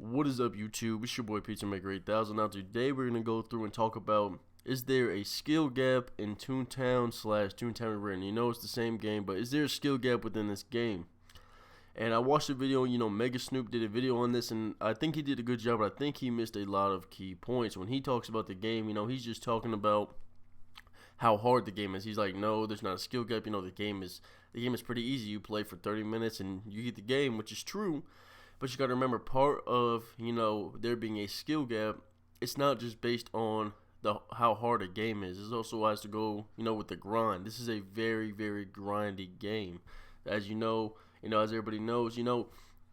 What is up, YouTube? It's your boy Pizza Maker 8000. Now today we're gonna go through and talk about, is there a skill gap in Toontown slash Toontown Rewritten? You know it's the same game, but is there a skill gap within this game? And I watched the video. Mega Snoop did a video on this, and I think he did a good job. But I think he missed a lot of key points when he talks about the game. He's just talking about how hard the game is. He's like, no, there's not a skill gap. The game is pretty easy. You play for 30 minutes and you get the game, which is true. But you got to remember, part of there being a skill gap, it's not just based on how hard a game is. It also has to go with the grind. This is a very, very grindy game, as as everybody knows.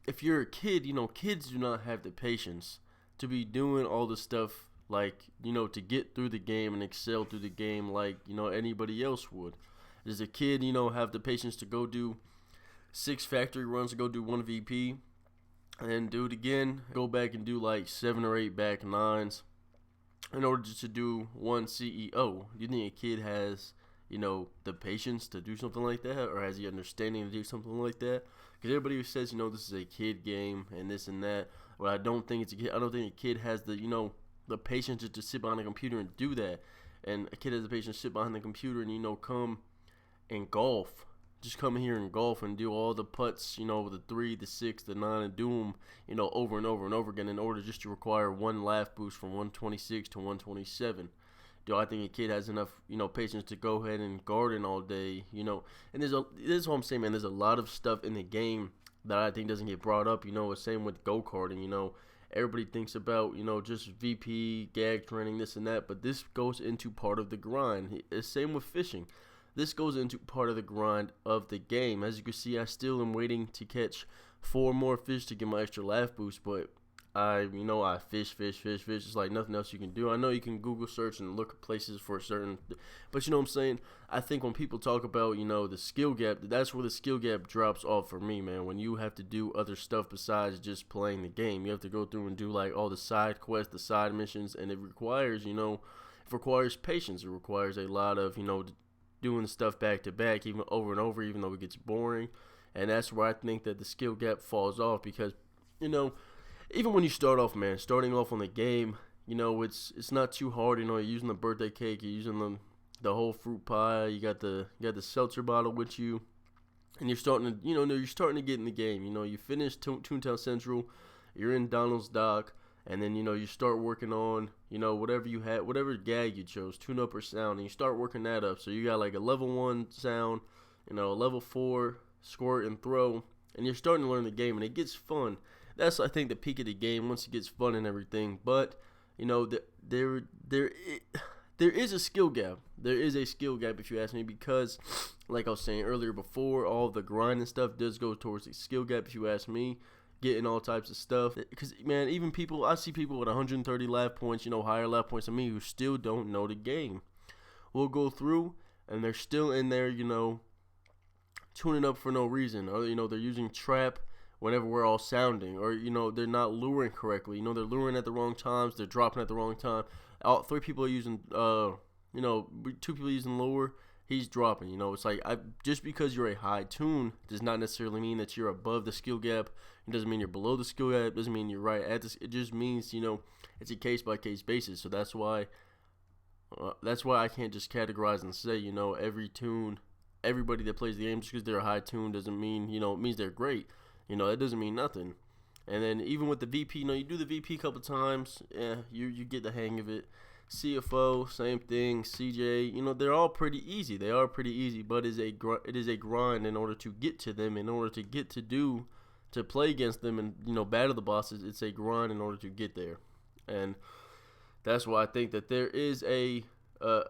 If you're a kid, kids do not have the patience to be doing all the stuff like to get through the game and excel through the game like anybody else would. Does a kid have the patience to go do 6 factory runs, to go do 1 VP, and then do it again, go back and do like 7 or 8 back 9s in order to do 1 CEO? Do you think a kid has the patience to do something like that, or has the understanding to do something like that? Because everybody says this is a kid game and this and that, but I don't think it's a kid. I don't think a kid has the patience to sit behind a computer and do that. And a kid has the patience to sit behind the computer and come and golf. Just come here and golf and do all the putts, the 3, the 6, the 9, and do them, over and over and over again in order just to require 1 laugh boost from 126 to 127. Do I think a kid has enough, patience to go ahead and garden all day, And this is what I'm saying, man. There's a lot of stuff in the game that I think doesn't get brought up, same with go-karting, Everybody thinks about, just VP, gag training, this and that, but this goes into part of the grind. Same with fishing. This goes into part of the grind of the game. As you can see, I still am waiting to catch 4 more fish to get my extra laugh boost, but I fish. It's like nothing else you can do. I know you can Google search and look at places for a certain, but what I'm saying? I think when people talk about, the skill gap, that's where the skill gap drops off for me, man. When you have to do other stuff besides just playing the game, you have to go through and do like all the side quests, the side missions, and it requires, patience. It requires a lot of, doing stuff back to back, even over and over, even though it gets boring. And that's where I think that the skill gap falls off, because even when you start off, man, starting off on the game, it's not too hard. You're using the birthday cake, you're using the whole fruit pie, you got the seltzer bottle with you, and you're starting to you're starting to get in the game. You finish Toontown Central, you're in Donald's Dock, and then you start working on whatever you had, whatever gag you chose, tune up or sound, and you start working that up. So you got like a level 1 sound, a level 4 squirt and throw, and you're starting to learn the game, and it gets fun. That's, I think, the peak of the game once it gets fun and everything. But there is a skill gap. There is a skill gap, if you ask me, because like I was saying earlier, before, all the grind and stuff does go towards the skill gap, if you ask me. Getting all types of stuff, because man, even I see people with 130 laugh points, higher laugh points than me, who still don't know the game. We'll go through and they're still in there, tuning up for no reason, or they're using trap whenever we're all sounding, or they're not luring correctly. They're luring at the wrong times, they're dropping at the wrong time. All 3 people are using 2 people using lure, he's dropping. It's like, just because you're a high tune does not necessarily mean that you're above the skill gap. It doesn't mean you're below the skill gap. It doesn't mean you're right at this. It just means it's a case by case basis. So that's why I can't just categorize and say every tune, everybody that plays the game, just because they're a high tune doesn't mean it means they're great. It doesn't mean nothing. And then even with the VP, you do the VP a couple times, you get the hang of it. CFO, same thing. CJ, they're all pretty easy. They are pretty easy, but it is a grind in order to get to them, in order to get to play against them and battle the bosses. It's a grind in order to get there, and that's why I think that there is a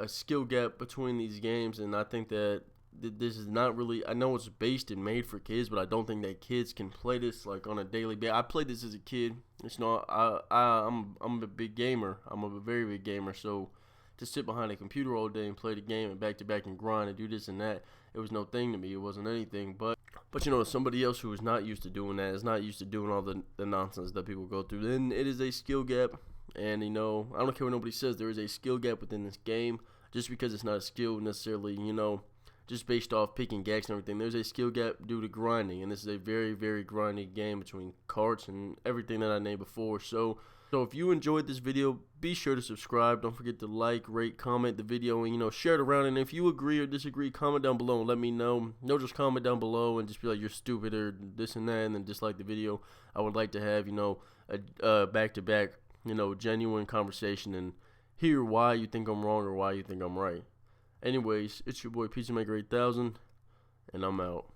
skill gap between these games. And I think that this is not really, I know it's based and made for kids, but I don't think that kids can play this like on a daily basis. I played this as a kid. I'm a big gamer. I'm a very big gamer. So to sit behind a computer all day and play the game and back to back and grind and do this and that, it was no thing to me. It wasn't anything. But somebody else who is not used to doing that, is not used to doing all the nonsense that people go through, then it is a skill gap. And I don't care what nobody says, there is a skill gap within this game. Just because it's not a skill necessarily, just based off picking gags and everything. There's a skill gap due to grinding, and this is a very, very grindy game between carts and everything that I named before. So if you enjoyed this video, be sure to subscribe. Don't forget to like, rate, comment the video, and share it around. And if you agree or disagree, comment down below and let me know. No, just comment down below and just be like, you're stupid or this and that, and then dislike the video. I would like to have a back-to-back genuine conversation and hear why you think I'm wrong or why you think I'm right. Anyways, it's your boy Pizza Maker 8000, and I'm out.